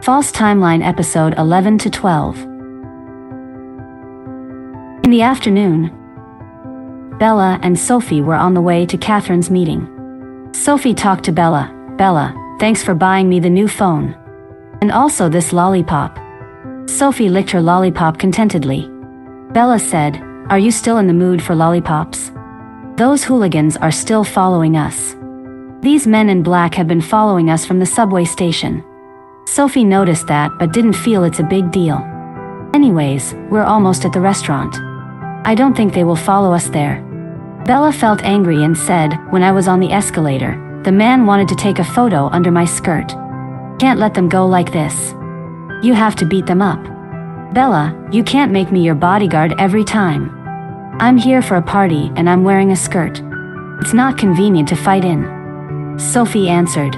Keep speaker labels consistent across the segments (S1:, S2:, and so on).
S1: False Timeline Episode 11 to 12. In the afternoon, Bella and Sophie were on the way to Catherine's meeting. Sophie talked to Bella. Bella, thanks for buying me the new phone. And also this lollipop. Sophie licked her lollipop contentedly. Bella said, are you still in the mood for lollipops? Those hooligans are still following us. These men in black have been following us from the subway station. Sophie noticed that but didn't feel it's a big deal. Anyways, we're almost at the restaurant. I don't think they will follow us there. Bella felt angry and said, when I was on the escalator, the man wanted to take a photo under my skirt. Can't let them go like this. You have to beat them up. Bella, you can't make me your bodyguard every time. I'm here for a party and I'm wearing a skirt. It's not convenient to fight in. Sophie answered.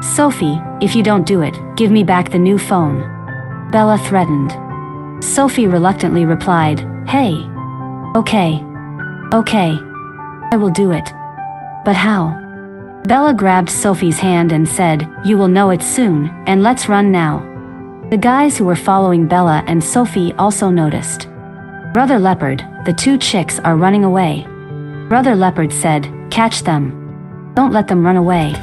S1: Sophie, if you don't do it, give me back the new phone. Bella threatened. Sophie reluctantly replied, hey. Okay. I will do it. But how? Bella grabbed Sophie's hand and said, you will know it soon, and let's run now. The guys who were following Bella and Sophie also noticed. Brother Leopard, the two chicks are running away. Brother Leopard said, catch them. Don't let them run away.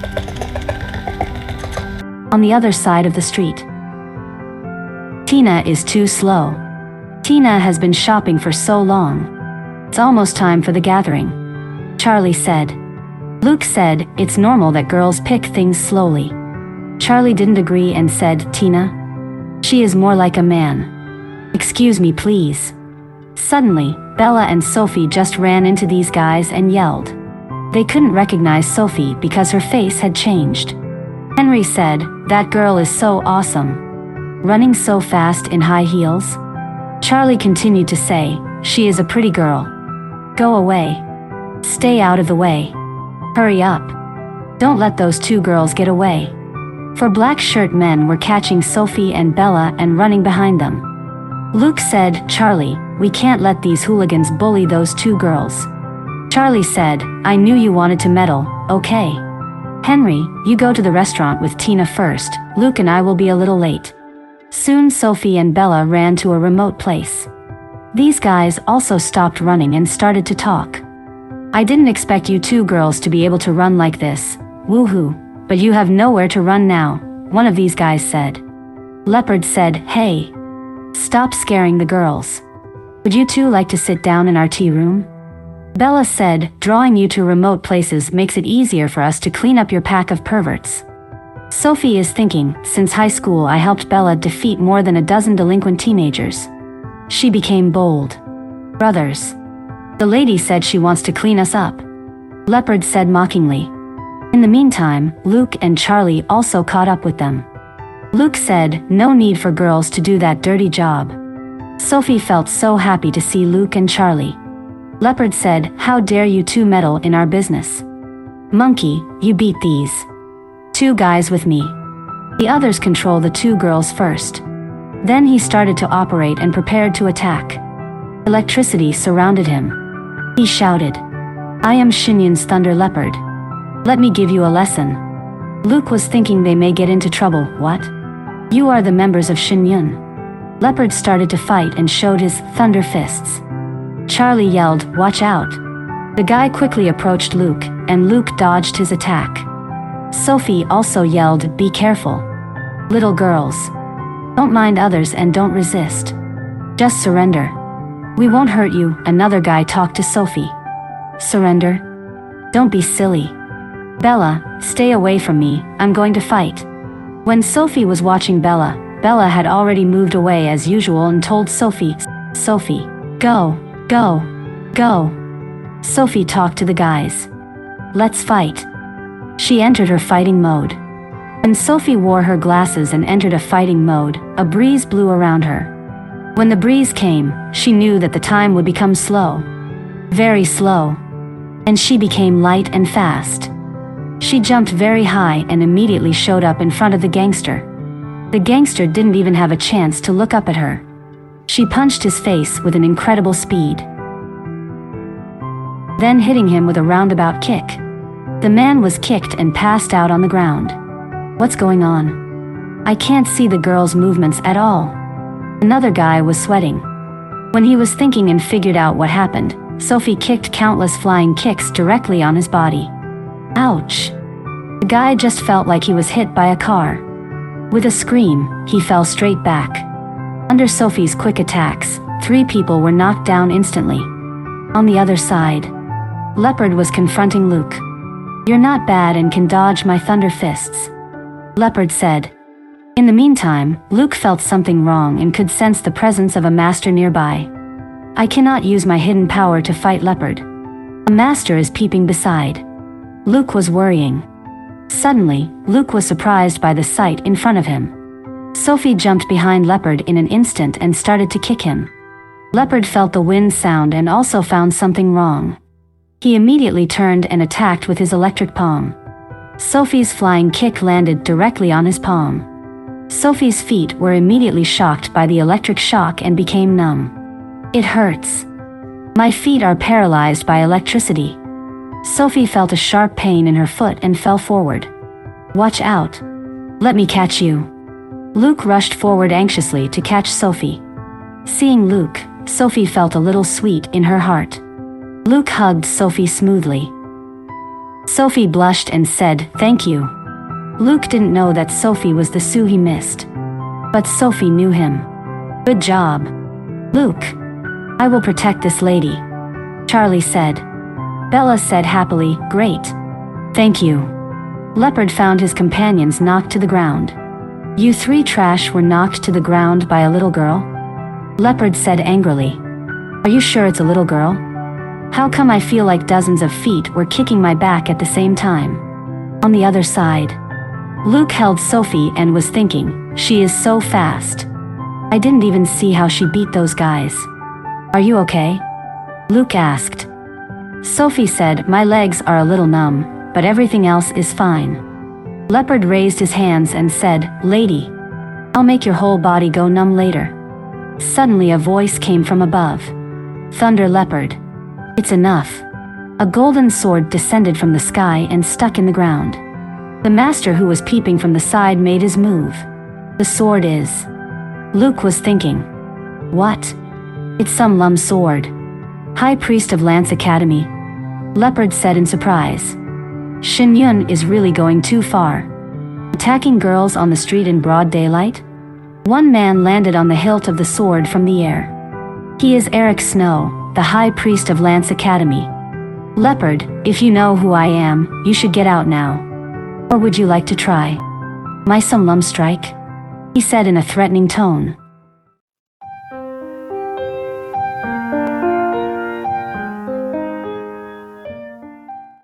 S1: On the other side of the street, Tina is too slow. Tina has been shopping for so long. It's almost time for the gathering. Charlie said. Luke said, it's normal that girls pick things slowly. Charlie didn't agree and said, Tina? She is more like a man. Excuse me please. Suddenly, Bella and Sophie just ran into these guys and yelled. They couldn't recognize Sophie because her face had changed. Henry said, that girl is so awesome. Running so fast in high heels? Charlie continued to say, she is a pretty girl. Go away. Stay out of the way. Hurry up. Don't let those two girls get away. For black shirt men were catching Sophie and Bella and running behind them. Luke said, Charlie, we can't let these hooligans bully those two girls. Charlie said, I knew you wanted to meddle, okay. Henry, you go to the restaurant with Tina first, Luke and I will be a little late. Soon Sophie and Bella ran to a remote place. These guys also stopped running and started to talk. I didn't expect you two girls to be able to run like this, woohoo, but you have nowhere to run now, one of these guys said. Leopard said, hey. Stop scaring the girls. Would you two like to sit down in our tea room? Bella said, drawing you to remote places makes it easier for us to clean up your pack of perverts. Sophie is thinking, since high school I helped Bella defeat more than a dozen delinquent teenagers. She became bold. Brothers. The lady said she wants to clean us up. Leopard said mockingly. In the meantime, Luke and Charlie also caught up with them. Luke said, no need for girls to do that dirty job. Sophie felt so happy to see Luke and Charlie. Leopard said, how dare you two meddle in our business? Monkey, you beat these two guys with me. The others control the two girls first. Then he started to operate and prepared to attack. Electricity surrounded him. He shouted, I am Shinyun's Thunder Leopard. Let me give you a lesson. Luke was thinking they may get into trouble. What? You are the members of Shinyun. Leopard started to fight and showed his thunder fists. Charlie yelled, watch out. The guy quickly approached Luke, and Luke dodged his attack. Sophie also yelled, be careful. Little girls. Don't mind others and don't resist. Just surrender. We won't hurt you, another guy talked to Sophie. Surrender? Don't be silly. Bella, stay away from me, I'm going to fight. When Sophie was watching Bella, Bella had already moved away as usual and told Sophie, Sophie, go. Sophie talked to the guys. Let's fight. She entered her fighting mode. When Sophie wore her glasses and entered a fighting mode, a breeze blew around her. When the breeze came, she knew that the time would become slow. Very slow. And she became light and fast. She jumped very high and immediately showed up in front of the gangster. The gangster didn't even have a chance to look up at her. She punched his face with an incredible speed, then hitting him with a roundabout kick. The man was kicked and passed out on the ground. What's going on? I can't see the girl's movements at all. Another guy was sweating. When he was thinking and figured out what happened, Sophie kicked countless flying kicks directly on his body. Ouch! The guy just felt like he was hit by a car. With a scream, he fell straight back. Under Sophie's quick attacks, 3 people were knocked down instantly. On the other side, Leopard was confronting Luke. You're not bad and can dodge my thunder fists, Leopard said. In the meantime, Luke felt something wrong and could sense the presence of a master nearby. I cannot use my hidden power to fight Leopard. A master is peeping beside. Luke was worrying. Suddenly, Luke was surprised by the sight in front of him. Sophie jumped behind Leopard in an instant and started to kick him. Leopard felt the wind sound and also found something wrong. He immediately turned and attacked with his electric palm. Sophie's flying kick landed directly on his palm. Sophie's feet were immediately shocked by the electric shock and became numb. It hurts. My feet are paralyzed by electricity. Sophie felt a sharp pain in her foot and fell forward. Watch out. Let me catch you. Luke rushed forward anxiously to catch Sophie. Seeing Luke, Sophie felt a little sweet in her heart. Luke hugged Sophie smoothly. Sophie blushed and said, "Thank you." Luke didn't know that Sophie was the Sue he missed. But Sophie knew him. Good job, Luke. I will protect this lady, Charlie said. Bella said happily, "Great. Thank you." Leopard found his companions knocked to the ground. You 3 trash were knocked to the ground by a little girl? Leopard said angrily. Are you sure it's a little girl? How come I feel like dozens of feet were kicking my back at the same time? On the other side, Luke held Sophie and was thinking, she is so fast. I didn't even see how she beat those guys. Are you okay? Luke asked. Sophie said, my legs are a little numb, but everything else is fine. Leopard raised his hands and said, lady, I'll make your whole body go numb later. Suddenly a voice came from above. Thunder Leopard. It's enough. A golden sword descended from the sky and stuck in the ground. The master who was peeping from the side made his move. The sword is... Luke was thinking. What? It's some lum sword. High Priest of Lance Academy. Leopard said in surprise. Shin Yun is really going too far. Attacking girls on the street in broad daylight? One man landed on the hilt of the sword from the air. He is Eric Snow, the High Priest of Lance Academy. Leopard, if you know who I am, you should get out now. Or would you like to try my some lum strike? He said in a threatening tone.